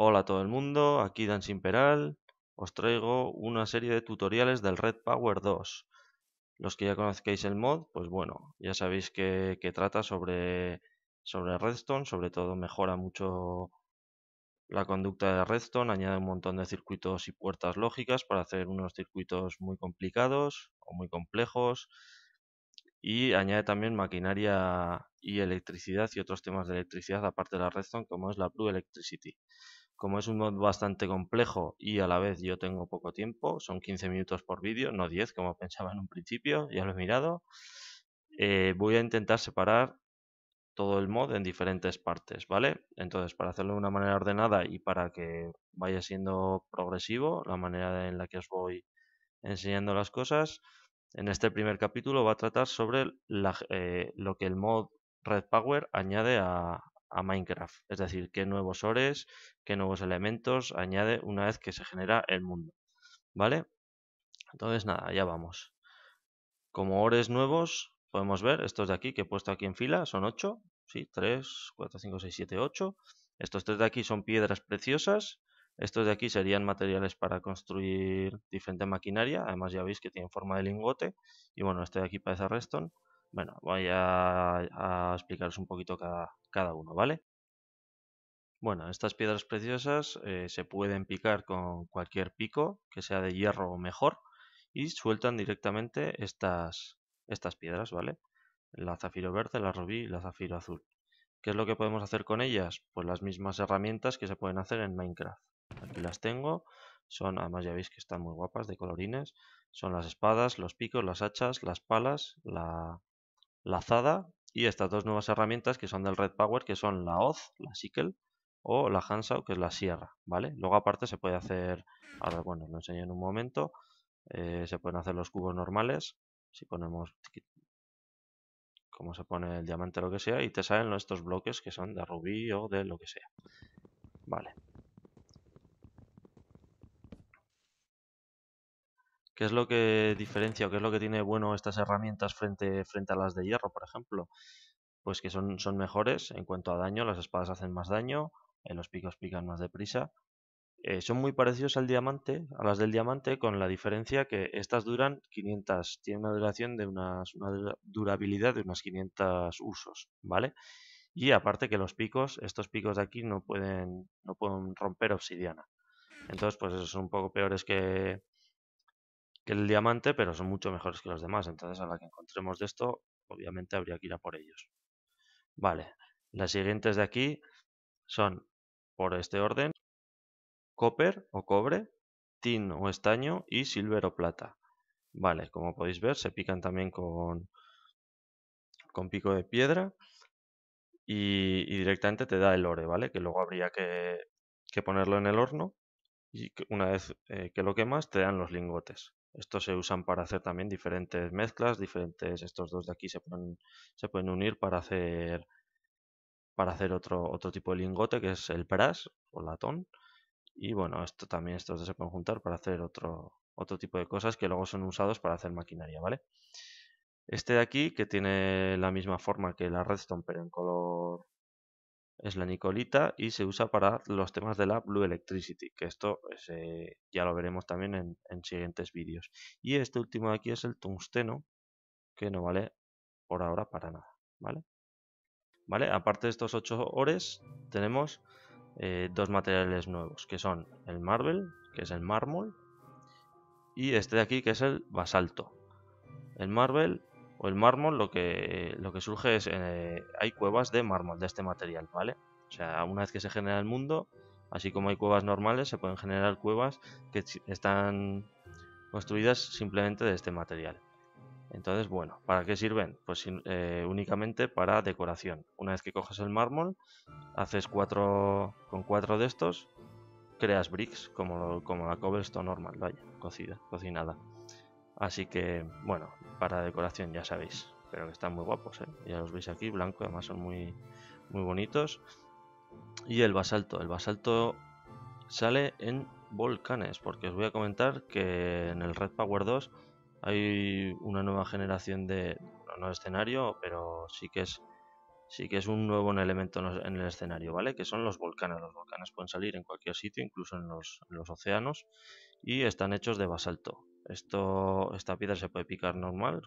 Hola a todo el mundo, aquí Dan Simperal. Os traigo una serie de tutoriales del Red Power 2. Los que ya conozcáis el mod, pues bueno, ya sabéis que trata sobre Redstone, sobre todo mejora mucho la conducta de Redstone, añade un montón de circuitos y puertas lógicas para hacer unos circuitos muy complicados o muy complejos y añade también maquinaria y electricidad y otros temas de electricidad aparte de la Redstone como es la Blue Electricity. Como es un mod bastante complejo y a la vez yo tengo poco tiempo, son 15 minutos por vídeo, no 10 como pensaba en un principio, ya lo he mirado, voy a intentar separar todo el mod en diferentes partes, ¿vale? Entonces, para hacerlo de una manera ordenada y para que vaya siendo progresivo, la manera en la que os voy enseñando las cosas, en este primer capítulo va a tratar sobre lo que el mod Red Power añade a Minecraft, es decir, qué nuevos ores, qué nuevos elementos añade una vez que se genera el mundo, ¿vale? Entonces nada, ya vamos. Como ores nuevos, podemos ver estos de aquí que he puesto aquí en fila, son 8, sí, 3, 4, 5, 6, 7, 8. Estos 3 de aquí son piedras preciosas. Estos de aquí serían materiales para construir diferente maquinaria. Además ya veis que tienen forma de lingote. Y bueno, este de aquí parece redstone. Bueno, voy a explicaros un poquito cada uno, ¿vale? Bueno, estas piedras preciosas se pueden picar con cualquier pico que sea de hierro o mejor y sueltan directamente estas piedras, ¿vale? La zafiro verde, la rubí y la zafiro azul. ¿Qué es lo que podemos hacer con ellas? Pues las mismas herramientas que se pueden hacer en Minecraft. Aquí las tengo, además ya veis que están muy guapas de colorines, son las espadas, los picos, las hachas, las palas, la azada y estas dos nuevas herramientas que son del Red Power, que son la hoz, la sickle, o la handsaw, que es la sierra, ¿vale? Luego aparte se puede hacer, ahora bueno, lo enseño en un momento, se pueden hacer los cubos normales, si ponemos como se pone el diamante o lo que sea, y te salen estos bloques que son de rubí o de lo que sea, ¿vale? ¿Qué es lo que diferencia o qué es lo que tiene bueno estas herramientas frente a las de hierro, por ejemplo? Pues que son mejores en cuanto a daño, las espadas hacen más daño, los picos pican más deprisa. Son muy parecidos al diamante, a las del diamante, con la diferencia que estas duran 500, tienen una duración de una durabilidad de unos 500 usos, ¿vale? Y aparte que los picos, estos picos de aquí no pueden romper obsidiana. Entonces, pues esos son un poco peores que el diamante, pero son mucho mejores que los demás. Entonces, a la que encontremos de esto, obviamente habría que ir a por ellos. Vale, las siguientes de aquí son, por este orden, copper o cobre, tin o estaño y silver o plata. Vale, como podéis ver, se pican también con pico de piedra y directamente te da el ore, ¿vale? Que luego habría que ponerlo en el horno y una vez que lo quemas te dan los lingotes. Estos se usan para hacer también diferentes mezclas, estos dos de aquí se pueden unir para hacer otro tipo de lingote que es el brass o latón. Y bueno, estos dos se pueden juntar para hacer otro tipo de cosas que luego son usados para hacer maquinaria, ¿vale? Este de aquí, que tiene la misma forma que la redstone, pero en color es la nicolita y se usa para los temas de la Blue Electricity, que esto pues, ya lo veremos también en siguientes vídeos. Y este último de aquí es el tungsteno, que no vale por ahora para nada, ¿vale? ¿Vale? Aparte de estos 8 ores, tenemos dos materiales nuevos, que son el marble, que es el mármol, y este de aquí, que es el basalto. El marble o el mármol, lo que surge es, hay cuevas de mármol de este material, ¿vale? O sea, una vez que se genera el mundo, así como hay cuevas normales, se pueden generar cuevas que están construidas simplemente de este material. Entonces, bueno, ¿para qué sirven? Pues únicamente para decoración. Una vez que coges el mármol, haces con 4 de estos, creas bricks, como la cobblestone normal, vaya, cocinada. Así que, bueno, para decoración ya sabéis, pero que están muy guapos, ¿eh? Ya los veis aquí, blanco, además son muy, muy bonitos. Y el basalto sale en volcanes, porque os voy a comentar que en el Red Power 2 hay una nueva generación de, no escenario, pero sí que es un nuevo elemento en el escenario, ¿vale? Que son los volcanes. Los volcanes pueden salir en cualquier sitio, incluso en los océanos, y están hechos de basalto. Esta piedra se puede picar normal,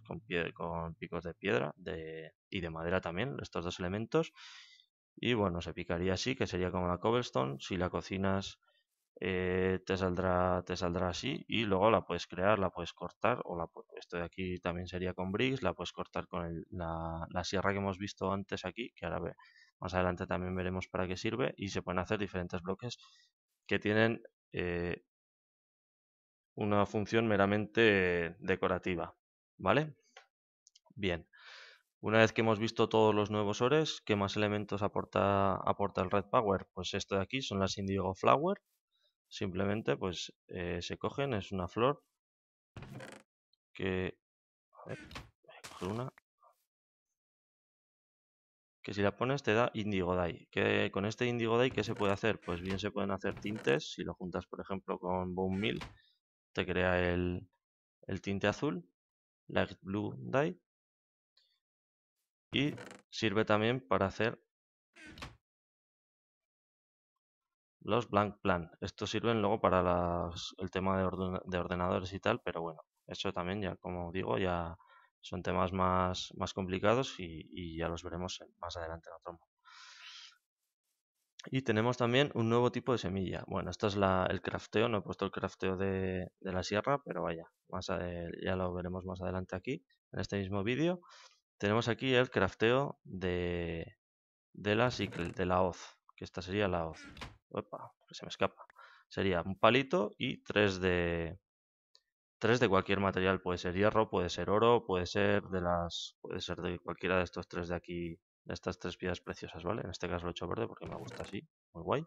con picos de piedra y de madera también, estos dos elementos. Y bueno, se picaría así, que sería como la cobblestone. Si la cocinas, te saldrá así, y luego la puedes crear, la puedes cortar, esto de aquí también sería con bricks, la puedes cortar con la sierra que hemos visto antes aquí, que ahora más adelante también veremos para qué sirve, y se pueden hacer diferentes bloques que tienen una función meramente decorativa, ¿vale? Bien. Una vez que hemos visto todos los nuevos ores, ¿qué más elementos aporta el Red Power? Pues esto de aquí son las Indigo Flower. Simplemente pues se cogen, es una flor que... A ver, voy a coger una. Que si la pones te da Indigo Dye. Que con este Indigo Dye, ¿qué se puede hacer? Pues bien se pueden hacer tintes. Si lo juntas, por ejemplo, con Bone Meal, te crea el tinte azul, Light Blue Dye. Y sirve también para hacer los Blank Plan. Estos sirven luego para el tema de ordenadores y tal, pero bueno, eso también ya, como digo, ya son temas más complicados y ya los veremos más adelante en otro modo. Y tenemos también un nuevo tipo de semilla. Bueno, esto es el crafteo, no he puesto el crafteo de la sierra, pero vaya, ya lo veremos más adelante aquí, en este mismo vídeo. Tenemos aquí el crafteo de la sickle, de la hoz, que esta sería la hoz. Opa, que se me escapa. Sería un palito y tres de cualquier material. Puede ser hierro, puede ser oro, puede ser de cualquiera de estos tres de aquí, de estas tres piedras preciosas, ¿vale? En este caso lo he hecho verde porque me gusta así, muy guay.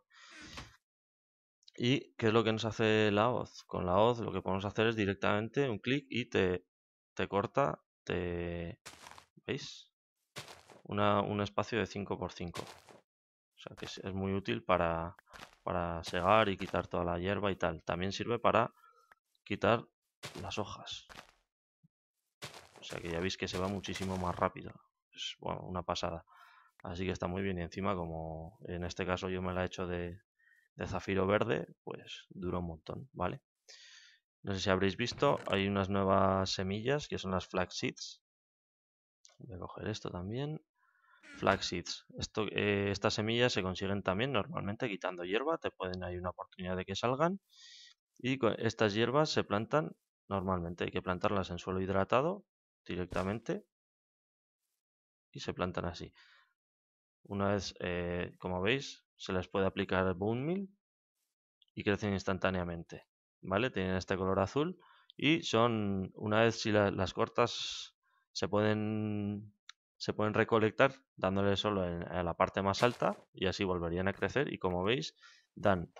¿Y qué es lo que nos hace la hoz? Con la hoz lo que podemos hacer es directamente un clic y te corta, ¿veis? Un espacio de 5×5. O sea que es muy útil para segar y quitar toda la hierba y tal. También sirve para quitar las hojas. O sea que ya veis que se va muchísimo más rápido. Es bueno, una pasada. Así que está muy bien. Y encima, como en este caso yo me la he hecho de zafiro verde, pues dura un montón, ¿vale? No sé si habréis visto, hay unas nuevas semillas que son las flax seeds. Voy a coger esto también. Flax seeds. Estas semillas se consiguen también normalmente quitando hierba. Hay una oportunidad de que salgan. Y estas hierbas se plantan normalmente. Hay que plantarlas en suelo hidratado directamente. Y se plantan así. Una vez, como veis, se les puede aplicar Bone Meal y crecen instantáneamente. ¿Vale? Tienen este color azul. Y una vez si las cortas, se pueden recolectar dándole solo a la parte más alta y así volverían a crecer, y como veis dan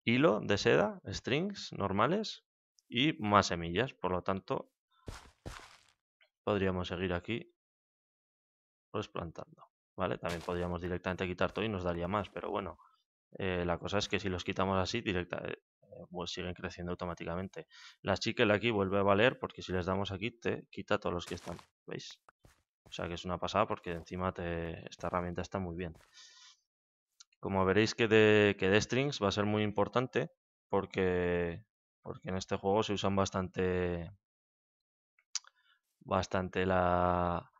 hilo de seda, strings normales y más semillas. Por lo tanto, podríamos seguir aquí pues plantando, ¿vale? También podríamos directamente quitar todo y nos daría más, pero bueno, la cosa es que si los quitamos así pues siguen creciendo automáticamente. La chicle aquí vuelve a valer porque si les damos aquí te quita todos los que están, ¿veis? O sea que es una pasada porque encima esta herramienta está muy bien. Como veréis que de strings va a ser muy importante porque en este juego se usan bastante la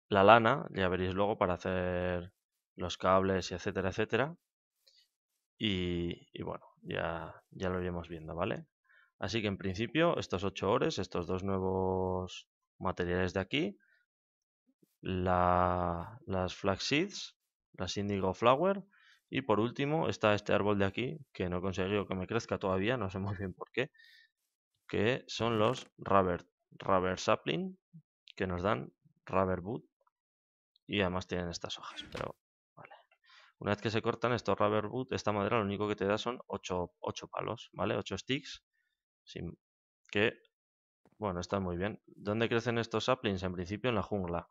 lana, ya veréis luego, para hacer los cables y etcétera, etcétera. Y bueno, ya lo iremos viendo, ¿vale? Así que en principio estos 8 ores, estos dos nuevos materiales de aquí, las flax seeds, las indigo flower, y por último está este árbol de aquí que no he conseguido que me crezca todavía, no sé muy bien por qué, que son los rubber sapling, que nos dan rubber wood, y además tienen estas hojas, pero vale. Una vez que se cortan estos rubber wood, esta madera lo único que te da son 8 palos, ¿vale? 8 sticks, que, bueno, están muy bien. ¿Dónde crecen estos saplings? En principio en la jungla.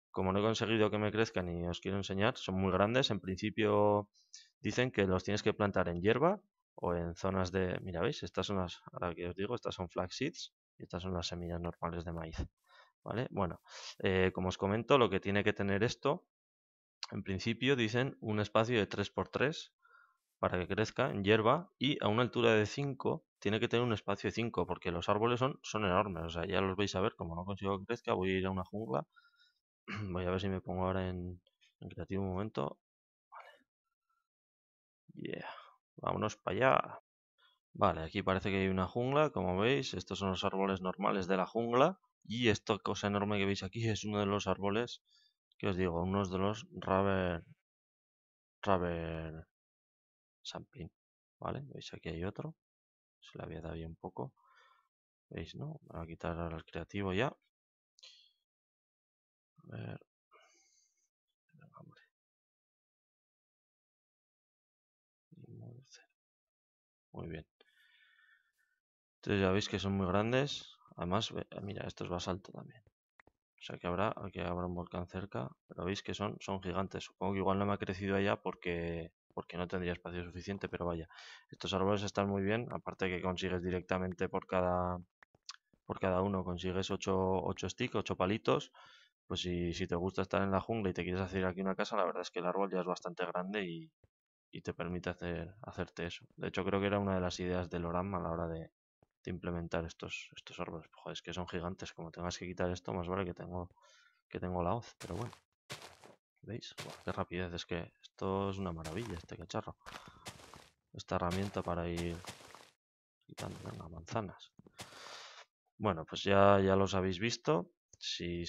Como no he conseguido que me crezcan y os quiero enseñar, son muy grandes. En principio dicen que los tienes que plantar en hierba o en zonas de... Mira, ¿veis? Estas son ahora que os digo, estas son flax seeds y estas son las semillas normales de maíz. ¿vale? Bueno, como os comento, lo que tiene que tener esto, en principio dicen un espacio de 3×3 para que crezca en hierba y a una altura de 5 tiene que tener un espacio de 5 porque los árboles son enormes, o sea, ya los vais a ver, como no consigo que crezca, voy a ir a una jungla, voy a ver si me pongo ahora en creativo un momento. Yeah, vámonos para allá. Vale, aquí parece que hay una jungla, como veis, estos son los árboles normales de la jungla y esta cosa enorme que veis aquí es uno de los árboles que os digo, uno de los Rubber Sapling, ¿vale? Veis aquí hay otro, se le había dado ya un poco, ¿veis, no? Voy a quitar ahora el creativo ya. A ver, hombre, muy bien. Entonces ya veis que son muy grandes, además, mira, esto es basalto también. O sea que aquí habrá un volcán cerca, pero veis que son gigantes. Supongo que igual no me ha crecido allá porque no tendría espacio suficiente, pero vaya. Estos árboles están muy bien, aparte que consigues directamente por cada uno, consigues 8 sticks, 8 palitos. Pues si te gusta estar en la jungla y te quieres hacer aquí una casa, la verdad es que el árbol ya es bastante grande y te permite hacerte eso. De hecho, creo que era una de las ideas del Oram a la hora de implementar estos árboles. Joder, es que son gigantes, como tengas que quitar esto, más vale que tengo la hoz, pero bueno. ¿Veis? Buah, qué rapidez, es que esto es una maravilla, este cacharro. Esta herramienta para ir quitando, venga, manzanas. Bueno, pues ya los habéis visto. Si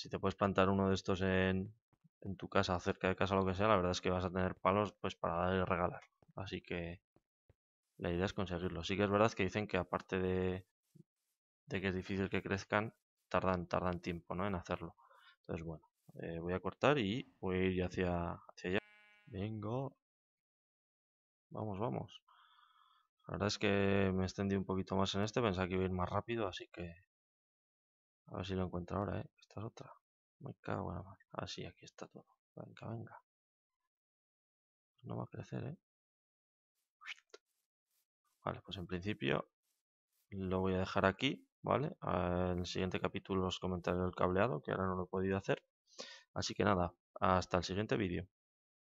te puedes plantar uno de estos en tu casa, cerca de casa, lo que sea, la verdad es que vas a tener palos pues para dar y regalar. Así que la idea es conseguirlo. Sí que es verdad que dicen que aparte de que es difícil que crezcan, tardan tiempo, ¿no? En hacerlo. Entonces, bueno, voy a cortar y voy a ir hacia allá. Venga, vamos. La verdad es que me extendí un poquito más en este, pensaba que iba a ir más rápido, así que a ver si lo encuentro ahora, ¿eh? Esta es otra. Me cago en la mar. Ah, sí, aquí está todo. Venga. Pues no va a crecer, ¿eh? Vale, pues en principio lo voy a dejar aquí, ¿vale? En el siguiente capítulo os comentaré el cableado, que ahora no lo he podido hacer. Así que nada, hasta el siguiente vídeo.